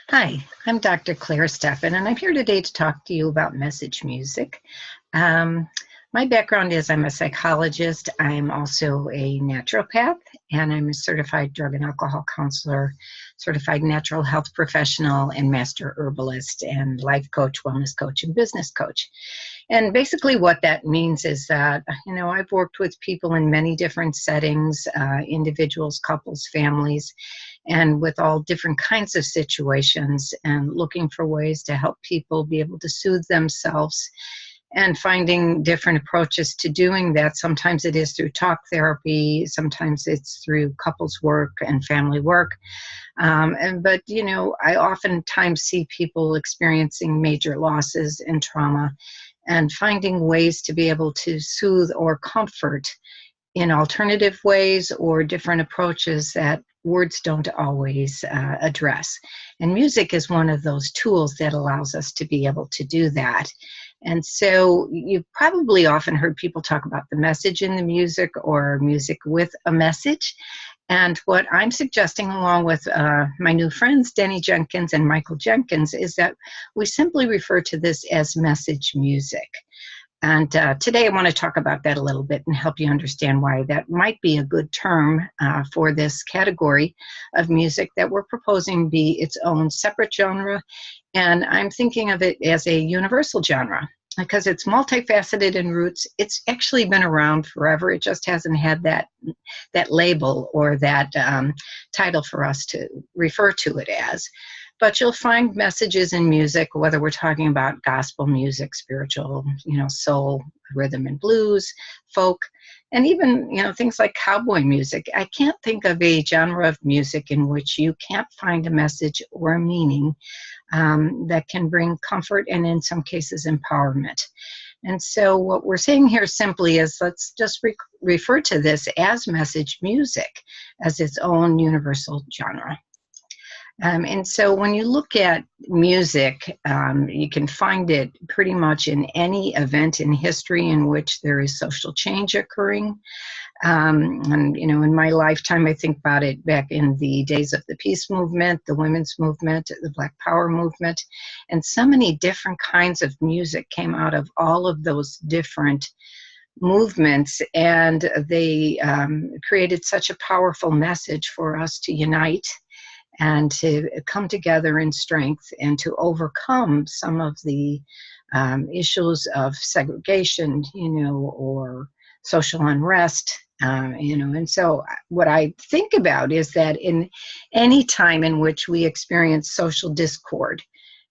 Hi, I'm Dr. Clare Steffen, and I'm here today to talk to you about message music. Um, my background is I'm a psychologist. I'm also a naturopath, and I'm a certified drug and alcohol counselor, certified natural health professional, and master herbalist, and life coach, wellness coach, and business coach. And basically, what that means is that, I've worked with people in many different settings, individuals, couples, families, and with all different kinds of situations, and looking for ways to help people be able to soothe themselves and finding different approaches to doing that. Sometimes it is through talk therapy, sometimes it's through couples work and family work. But I oftentimes see people experiencing major losses and trauma and finding ways to be able to soothe or comfort in alternative ways or different approaches that words don't always address. And music is one of those tools that allows us to be able to do that. And so you've probably often heard people talk about the message in the music or music with a message. And what I'm suggesting, along with my new friends, Denny Jenkins and Michael Jenkins, is that we simply refer to this as message music. And today I want to talk about that a little bit and help you understand why that might be a good term for this category of music that we're proposing be its own separate genre. And I'm thinking of it as a universal genre because it's multifaceted in roots. It's actually been around forever. It just hasn't had that label or that title for us to refer to it as. But you'll find messages in music, whether we're talking about gospel music, spiritual, soul, rhythm and blues, folk, and even, things like cowboy music. I can't think of a genre of music in which you can't find a message or a meaning that can bring comfort and, in some cases, empowerment. And so what we're saying here simply is let's just refer to this as message music, as its own universal genre. And so when you look at music, you can find it pretty much in any event in history in which there is social change occurring. In my lifetime, I think about it back in the days of the peace movement, the women's movement, the Black Power movement, and so many different kinds of music came out of all of those different movements, and they created such a powerful message for us to unite and to come together in strength and to overcome some of the issues of segregation, or social unrest, and so what I think about is that in any time in which we experience social discord,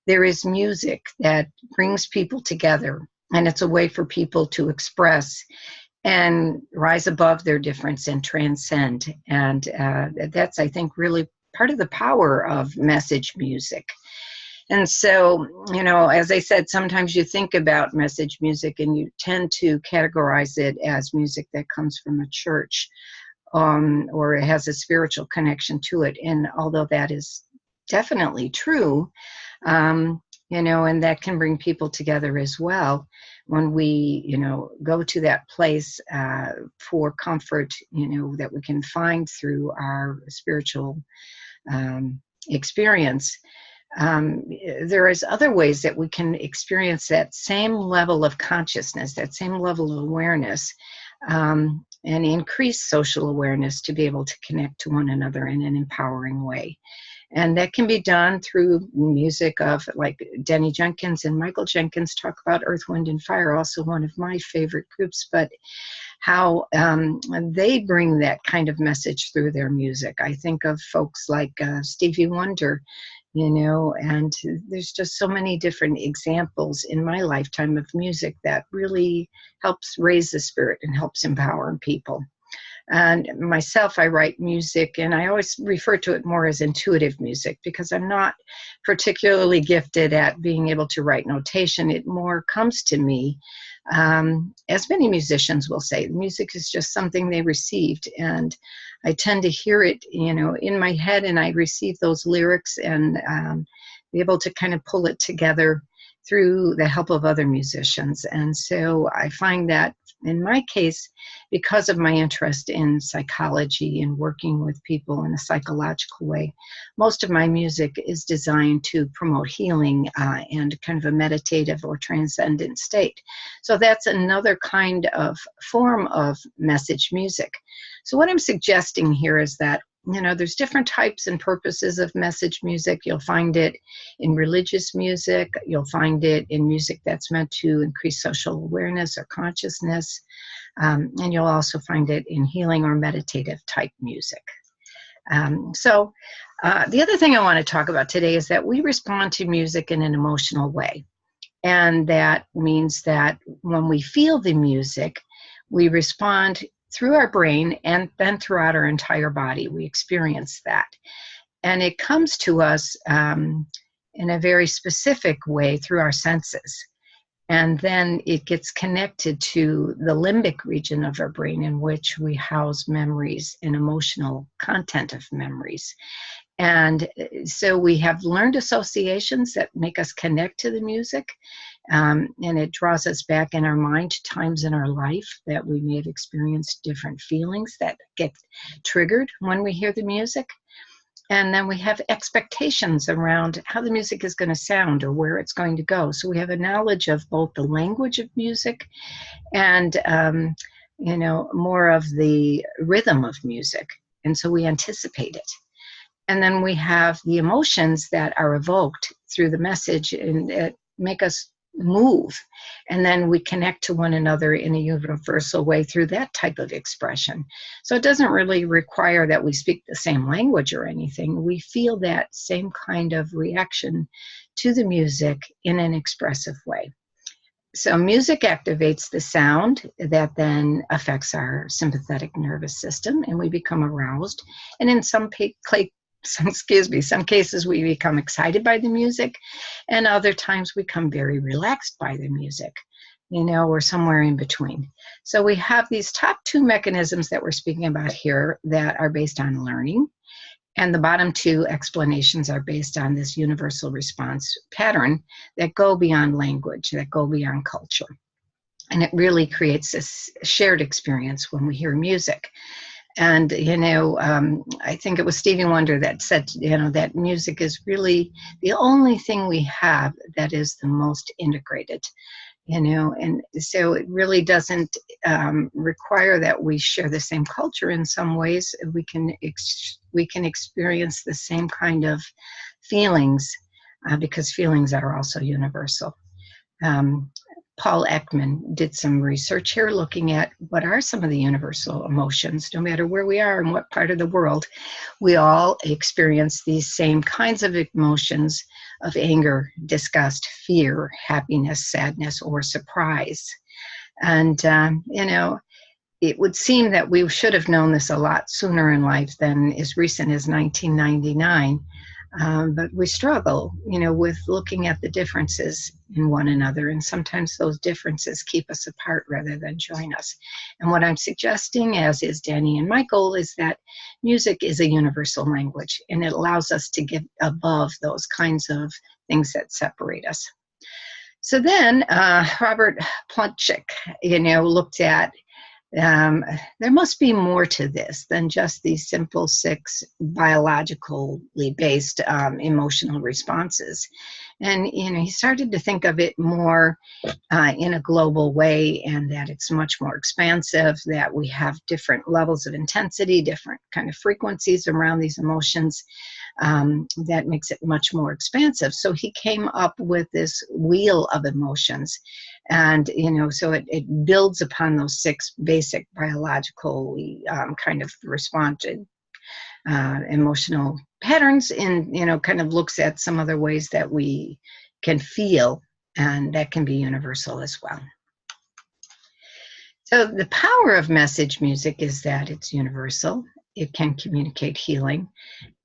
there is music that brings people together, and it's a way for people to express and rise above their difference and transcend. And that's, I think, really part of the power of message music. And so, as I said, sometimes you think about message music and you tend to categorize it as music that comes from a church, or it has a spiritual connection to it. And although that is definitely true, and that can bring people together as well, when we, go to that place for comfort, that we can find through our spiritual experience. There is other ways that we can experience that same level of consciousness, that same level of awareness, and increase social awareness to be able to connect to one another in an empowering way. And that can be done through music of, like, Denny Jenkins and Michael Jenkins talk about Earth, Wind, and Fire, also one of my favorite groups, but how they bring that kind of message through their music. I think of folks like Stevie Wonder, and there's just so many different examples in my lifetime of music that really helps raise the spirit and helps empower people. And myself, I write music, and I always refer to it more as intuitive music because I'm not particularly gifted at being able to write notation. It more comes to me, as many musicians will say. Music is just something they received, and I tend to hear it, in my head, and I receive those lyrics and be able to kind of pull it together through the help of other musicians. And so I find that In my case, because of my interest in psychology and working with people in a psychological way, most of my music is designed to promote healing and kind of a meditative or transcendent state. So that's another kind of form of message music. So what I'm suggesting here is that there's different types and purposes of message music. You'll find it in religious music. You'll find it in music that's meant to increase social awareness or consciousness. And you'll also find it in healing or meditative type music. So the other thing I want to talk about today is that we respond to music in an emotional way. And that means that when we feel the music, we respond through our brain and then throughout our entire body. We experience that. And it comes to us in a very specific way through our senses. And then it gets connected to the limbic region of our brain in which we house memories and emotional content of memories. And so we have learned associations that make us connect to the music, and it draws us back in our mind to times in our life that we may have experienced different feelings that get triggered when we hear the music. And then we have expectations around how the music is going to sound or where it's going to go. So we have a knowledge of both the language of music and, more of the rhythm of music. And so we anticipate it. And then we have the emotions that are evoked through the message and that make us move. And then we connect to one another in a universal way through that type of expression. So it doesn't really require that we speak the same language or anything. We feel that same kind of reaction to the music in an expressive way. So music activates the sound that then affects our sympathetic nervous system, and we become aroused. And in some cases we become excited by the music, and other times we become very relaxed by the music, or somewhere in between. So we have these top two mechanisms that we're speaking about here that are based on learning, and the bottom two explanations are based on this universal response pattern that go beyond language, that go beyond culture. And it really creates this shared experience when we hear music. And, I think it was Stevie Wonder that said, that music is really the only thing we have that is the most integrated, and so it really doesn't require that we share the same culture in some ways. We can experience the same kind of feelings because feelings are also universal. Paul Ekman did some research here looking at what are some of the universal emotions. No matter where we are and what part of the world, we all experience these same kinds of emotions of anger, disgust, fear, happiness, sadness, or surprise. And, it would seem that we should have known this a lot sooner in life than as recent as 1999. But we struggle, with looking at the differences in one another. And sometimes those differences keep us apart rather than join us. And what I'm suggesting, as is Denny and Michael, is that music is a universal language, and it allows us to get above those kinds of things that separate us. So then Robert Plutchik, looked at there must be more to this than just these simple 6 biologically based emotional responses. And, he started to think of it more in a global way, and that it's much more expansive, that we have different levels of intensity, different kind of frequencies around these emotions. That makes it much more expansive. So he came up with this wheel of emotions. And, so it builds upon those 6 basic biological kind of responded emotional patterns, and, kind of looks at some other ways that we can feel, and that can be universal as well. So the power of message music is that it's universal. It can communicate healing,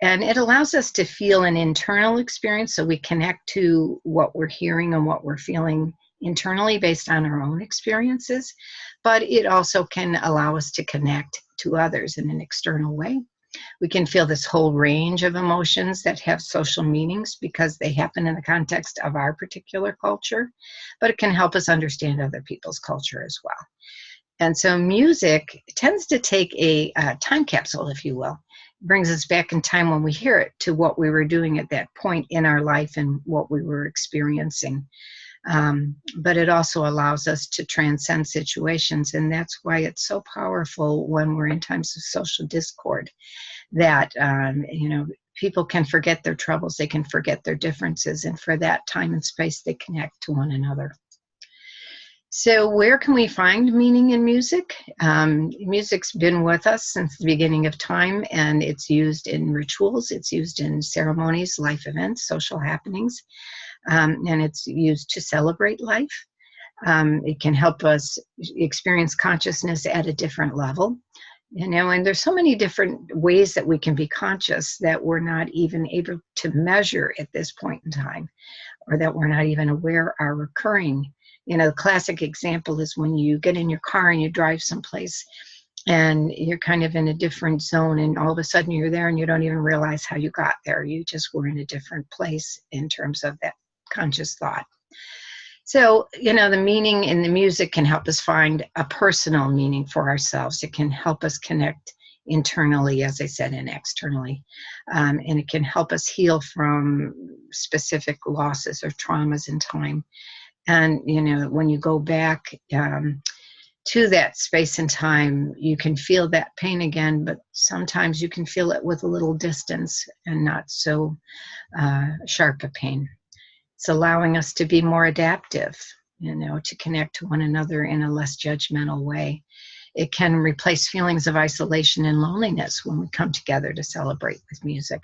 and it allows us to feel an internal experience, so we connect to what we're hearing and what we're feeling internally based on our own experiences. But it also can allow us to connect to others in an external way. We can feel this whole range of emotions that have social meanings because they happen in the context of our particular culture, but it can help us understand other people's culture as well. And so music tends to take a time capsule, if you will. It brings us back in time when we hear it to what we were doing at that point in our life and what we were experiencing. But it also allows us to transcend situations. And that's why it's so powerful when we're in times of social discord that, people can forget their troubles, they can forget their differences. And for that time and space, they connect to one another. So where can we find meaning in music? Music's been with us since the beginning of time, and it's used in rituals, it's used in ceremonies, life events, social happenings, and it's used to celebrate life. It can help us experience consciousness at a different level. And there's so many different ways that we can be conscious that we're not even able to measure at this point in time, or that we're not even aware are occurring. The classic example is when you get in your car and you drive someplace and you're kind of in a different zone, and all of a sudden you're there and you don't even realize how you got there. You just were in a different place in terms of that conscious thought. So, the meaning in the music can help us find a personal meaning for ourselves. It can help us connect internally, as I said, and externally. And it can help us heal from specific losses or traumas in time. And, when you go back to that space and time, you can feel that pain again, but sometimes you can feel it with a little distance and not so sharp a pain. It's allowing us to be more adaptive, to connect to one another in a less judgmental way. It can replace feelings of isolation and loneliness when we come together to celebrate with music.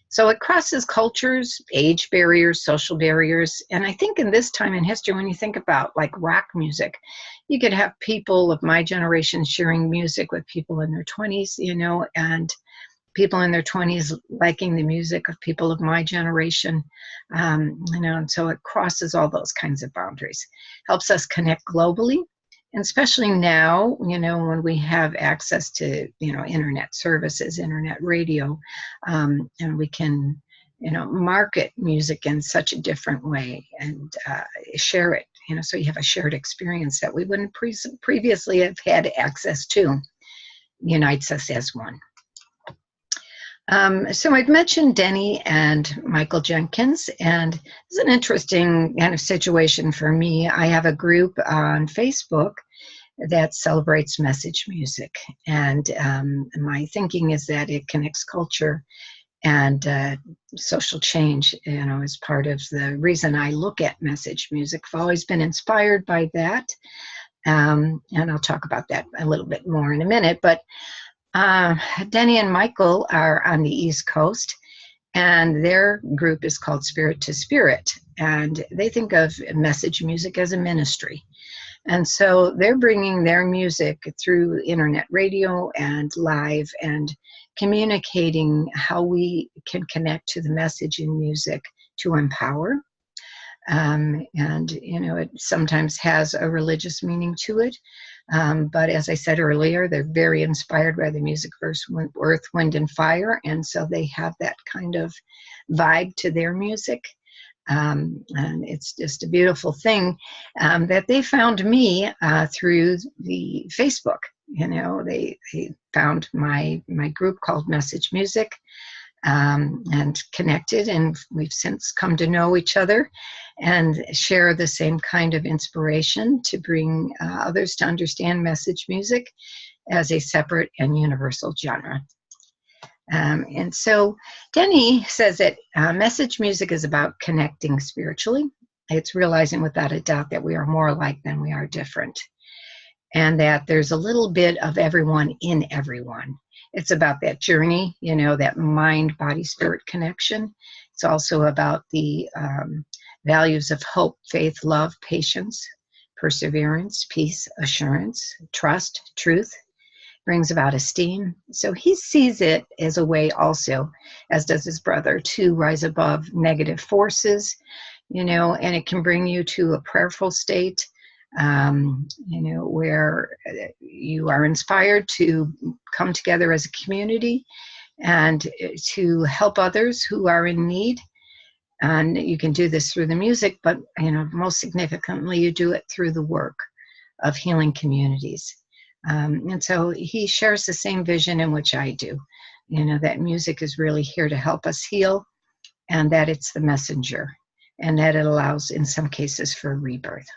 So it crosses cultures, age barriers, social barriers. And I think in this time in history, when you think about like rock music, you could have people of my generation sharing music with people in their 20s, and people in their 20s liking the music of people of my generation, and so it crosses all those kinds of boundaries. Helps us connect globally, and especially now, when we have access to, internet services, internet radio, and we can, market music in such a different way and share it, so you have a shared experience that we wouldn't previously have had access to. Unites us as one. So I'd mentioned Denny and Michael Jenkins, and it's an interesting kind of situation for me. I have a group on Facebook that celebrates message music, and my thinking is that it connects culture and social change, is part of the reason I look at message music. I've always been inspired by that, and I'll talk about that a little bit more in a minute, but Denny and Michael are on the East Coast, and their group is called Spirit to Spirit, and they think of message music as a ministry. And so they're bringing their music through internet radio and live and communicating how we can connect to the message in music to empower. And, it sometimes has a religious meaning to it. But as I said earlier, they're very inspired by the music of Earth, Wind, and Fire. And so they have that kind of vibe to their music. And it's just a beautiful thing that they found me through the Facebook. They found my group called Message Music, and connected, and we've since come to know each other and share the same kind of inspiration to bring others to understand message music as a separate and universal genre. And so Denny says that message music is about connecting spiritually. It's realizing without a doubt that we are more alike than we are different, and that there's a little bit of everyone in everyone. It's about that journey, that mind, body, spirit connection. It's also about the values of hope, faith, love, patience, perseverance, peace, assurance, trust, truth. Brings about esteem. So he sees it as a way also, as does his brother, to rise above negative forces, and it can bring you to a prayerful state, where you are inspired to come together as a community and to help others who are in need. And you can do this through the music, but most significantly, you do it through the work of healing communities. And so he shares the same vision in which I do, that music is really here to help us heal, and that it's the messenger, and that it allows, in some cases, for rebirth.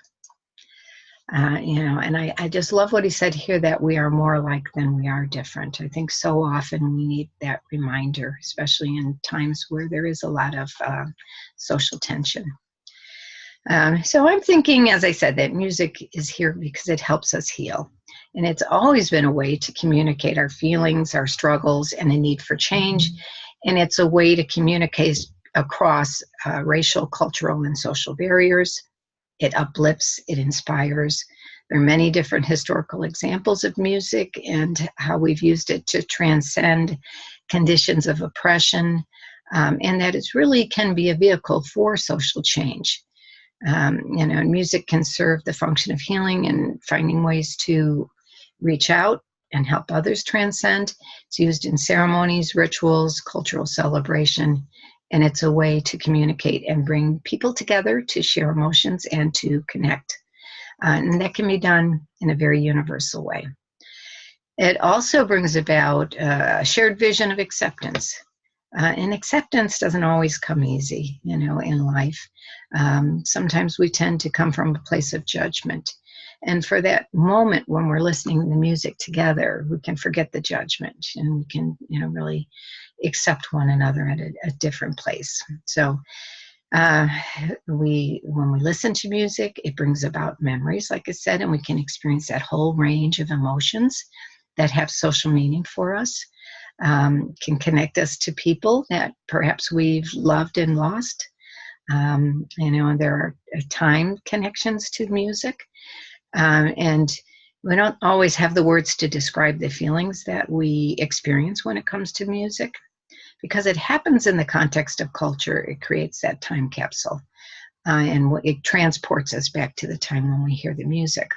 And I just love what he said here, that we are more alike than we are different. I think so often we need that reminder, especially in times where there is a lot of social tension. So I'm thinking, as I said, that music is here because it helps us heal. And it's always been a way to communicate our feelings, our struggles, and a need for change. And it's a way to communicate across racial, cultural, and social barriers. It uplifts, it inspires. There are many different historical examples of music and how we've used it to transcend conditions of oppression, and that it really can be a vehicle for social change. Music can serve the function of healing and finding ways to reach out and help others transcend. It's used in ceremonies, rituals, cultural celebration, and it's a way to communicate and bring people together to share emotions and to connect. And that can be done in a very universal way. It also brings about a shared vision of acceptance. And acceptance doesn't always come easy, in life. Sometimes we tend to come from a place of judgment. And for that moment when we're listening to the music together, we can forget the judgment, and we can, really accept one another at a different place. So when we listen to music, it brings about memories, like I said, and we can experience that whole range of emotions that have social meaning for us. Can connect us to people that perhaps we've loved and lost. And there are time connections to music. And we don't always have the words to describe the feelings that we experience when it comes to music. Because it happens in the context of culture, it creates that time capsule. And it transports us back to the time when we hear the music.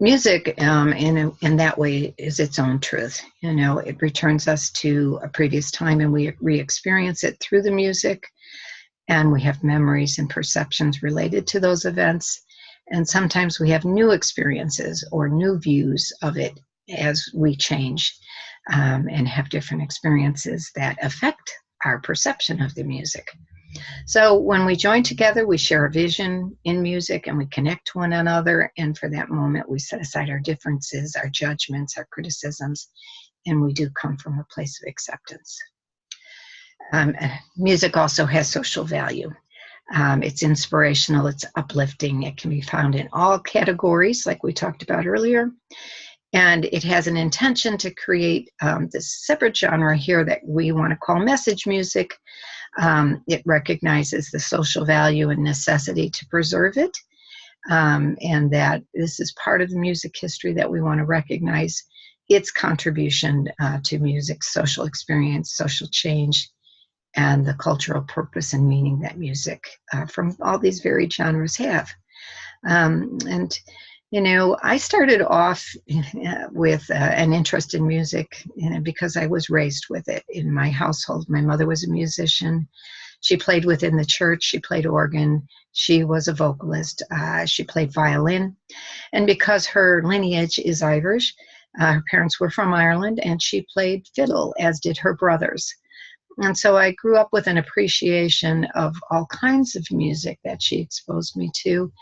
Music, in that way, is its own truth. It returns us to a previous time, and we re-experience it through the music, and we have memories and perceptions related to those events. And sometimes we have new experiences or new views of it as we change and have different experiences that affect our perception of the music. So when we join together, we share a vision in music, and we connect to one another. And for that moment, we set aside our differences, our judgments, our criticisms, and we do come from a place of acceptance. Music also has social value. It's inspirational, it's uplifting. It can be found in all categories, like we talked about earlier. And it has an intention to create this separate genre here that we want to call message music. It recognizes the social value and necessity to preserve it, and that this is part of the music history that we want to recognize its contribution to music's social experience, social change, and the cultural purpose and meaning that music from all these varied genres have. I started off with an interest in music because I was raised with it in my household. My mother was a musician. She played within the church. She played organ. She was a vocalist. She played violin. And because her lineage is Irish, her parents were from Ireland, and she played fiddle, as did her brothers. And so I grew up with an appreciation of all kinds of music that she exposed me to.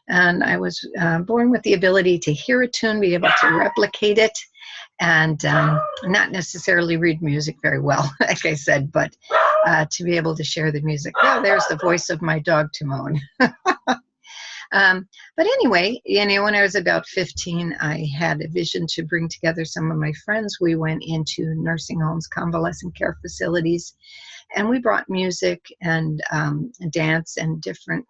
And I was born with the ability to hear a tune, be able to replicate it, and not necessarily read music very well, like I said, but to be able to share the music. Oh, there's the voice of my dog, Timon. But anyway, when I was about 15, I had a vision to bring together some of my friends. We went into nursing homes, convalescent care facilities, and we brought music and dance and different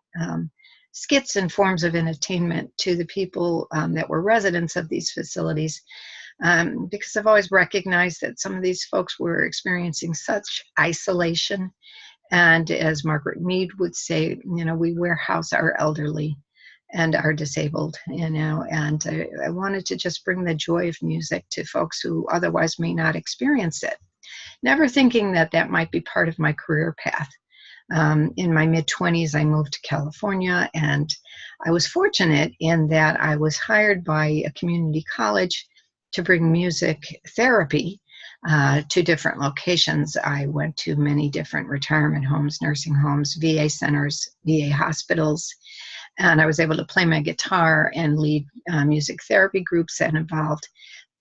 skits and forms of entertainment to the people that were residents of these facilities, because I've always recognized that some of these folks were experiencing such isolation. And as Margaret Mead would say, we warehouse our elderly and are disabled, and I wanted to just bring the joy of music to folks who otherwise may not experience it, never thinking that that might be part of my career path. In my mid-20s, I moved to California, and I was fortunate in that I was hired by a community college to bring music therapy to different locations. I went to many different retirement homes, nursing homes, VA centers, VA hospitals, and I was able to play my guitar and lead music therapy groups that involved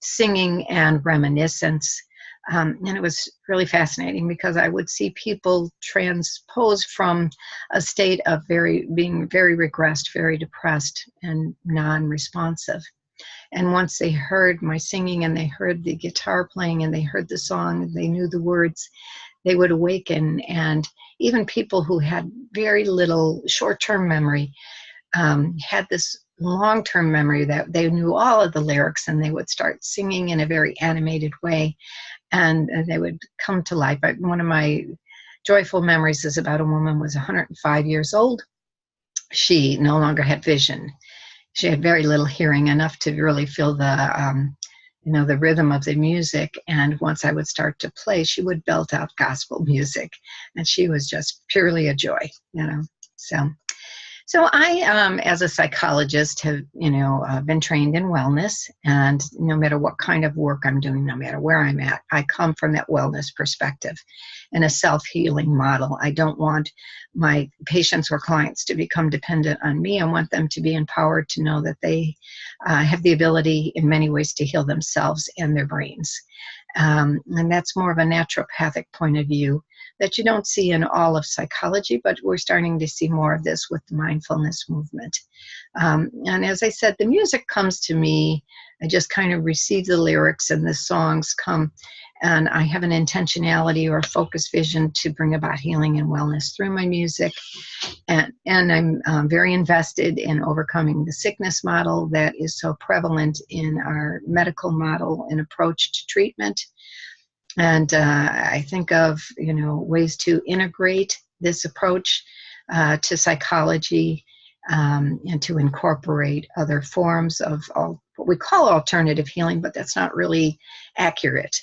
singing and reminiscence. And it was really fascinating because I would see people transpose from a state of being very regressed, very depressed, and non-responsive. And once they heard my singing and they heard the guitar playing and they heard the song and they knew the words, they would awaken. And even people who had very little short-term memory had this long-term memory that they knew all of the lyrics, and they would start singing in a very animated way, and they would come to life. One of my joyful memories is about a woman who was 105 years old. She no longer had vision. She had very little hearing, enough to really feel the rhythm of the music. And once I would start to play, she would belt out gospel music, and she was just purely a joy, So I, as a psychologist, have, been trained in wellness, and no matter what kind of work I'm doing, no matter where I'm at, I come from that wellness perspective and a self-healing model. I don't want my patients or clients to become dependent on me. I want them to be empowered to know that they have the ability in many ways to heal themselves and their brains. And that's more of a naturopathic point of view that you don't see in all of psychology, but we're starting to see more of this with the mindfulness movement. And as I said, the music comes to me. I just kind of receive the lyrics, and the songs come, and I have an intentionality or focused vision to bring about healing and wellness through my music. And I'm very invested in overcoming the sickness model that is so prevalent in our medical model and approach to treatment. And I think of, ways to integrate this approach to psychology and to incorporate other forms of what we call alternative healing, but that's not really accurate.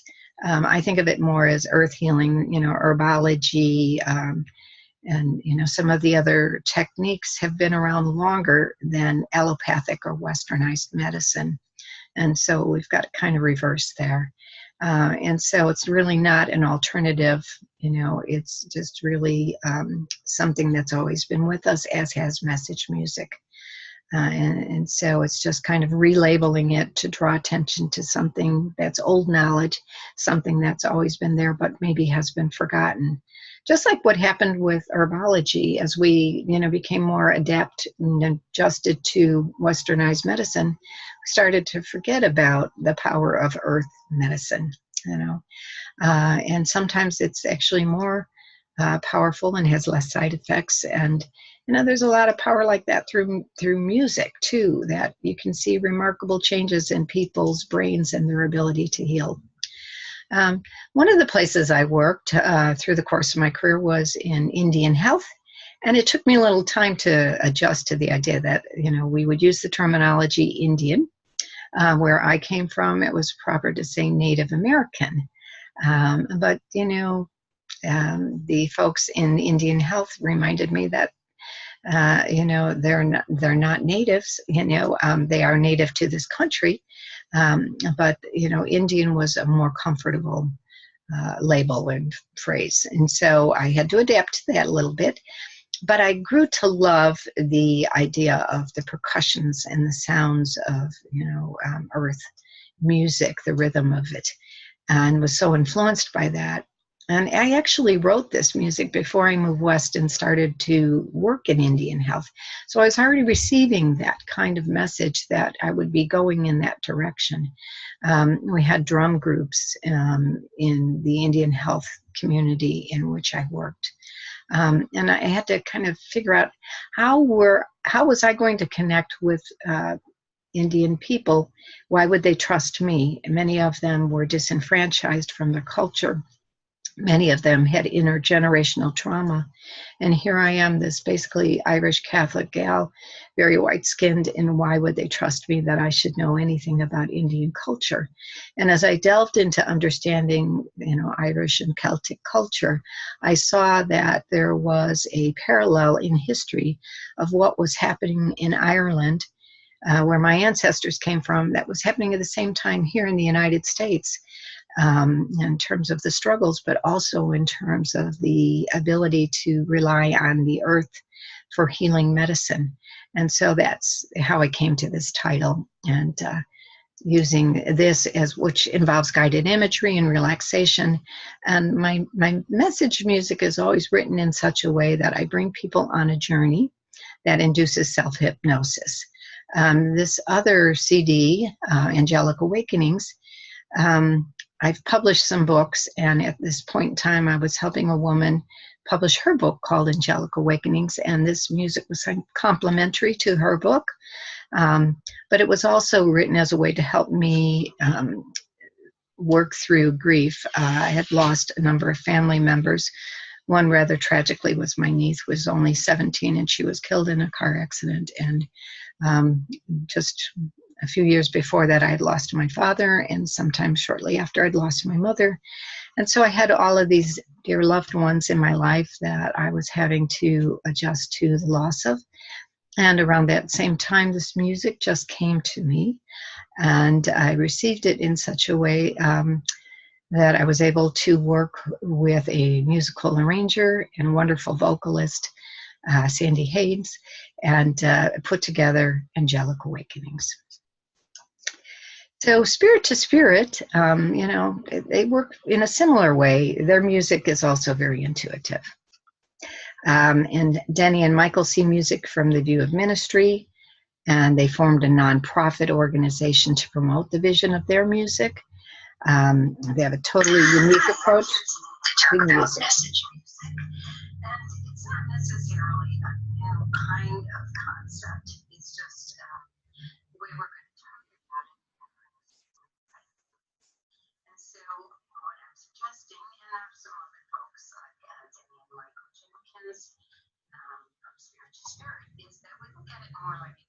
I think of it more as earth healing, herbology, and some of the other techniques have been around longer than allopathic or westernized medicine. And so we've got to kind of reverse there. And so it's really not an alternative, it's just really something that's always been with us, as has message music. And so it's just kind of relabeling it to draw attention to something that's old knowledge, something that's always been there, but maybe has been forgotten. Just like what happened with herbology, as we, became more adept and adjusted to westernized medicine, we started to forget about the power of earth medicine, and sometimes it's actually more powerful and has less side effects. And, there's a lot of power like that through music too, that you can see remarkable changes in people's brains and their ability to heal. One of the places I worked through the course of my career was in Indian health, and it took me a little time to adjust to the idea that, we would use the terminology Indian. Where I came from, it was proper to say Native American. But, the folks in Indian health reminded me that, they're not natives, they are native to this country. But, Indian was a more comfortable label and phrase. And so I had to adapt to that a little bit. But I grew to love the idea of the percussions and the sounds of, earth music, the rhythm of it, and was so influenced by that. And I actually wrote this music before I moved west and started to work in Indian health. So I was already receiving that kind of message that I would be going in that direction. We had drum groups in the Indian health community in which I worked. And I had to kind of figure out how was I going to connect with Indian people? Why would they trust me? Many of them were disenfranchised from their culture. Many of them had intergenerational trauma. And here I am, this basically Irish Catholic gal, very white skinned, and why would they trust me that I should know anything about Indian culture? And as I delved into understanding, Irish and Celtic culture, I saw that there was a parallel in history of what was happening in Ireland, where my ancestors came from, that was happening at the same time here in the United States, in terms of the struggles, but also in terms of the ability to rely on the earth for healing medicine. And so that's how I came to this title, and using this as, which involves guided imagery and relaxation. And my message music is always written in such a way that I bring people on a journey that induces self-hypnosis. This other CD, Angelic Awakenings, I've published some books, and at this point in time, I was helping a woman publish her book called Angelic Awakenings, and this music was complementary to her book. But it was also written as a way to help me work through grief. I had lost a number of family members. One, rather tragically, was my niece, was only 17, and she was killed in a car accident. And just a few years before that, I had lost my father, and sometime shortly after, I'd lost my mother. And so I had all of these dear loved ones in my life that I was having to adjust to the loss of. And around that same time, this music just came to me, and I received it in such a way that I was able to work with a musical arranger and wonderful vocalist, Sandy Hayes, and put together Angelic Awakenings. So Spirit to Spirit, they work in a similar way. Their music is also very intuitive. And Denny and Michael see music from the view of ministry, and they formed a nonprofit organization to promote the vision of their music. They have a totally unique approach to music. And it's not necessarily a new kind of concept. It's just the way we're going to talk about it. And so what I'm suggesting, and I have some other folks like Denny and Michael Jenkins from Spirit to Spirit, is that we look at it more like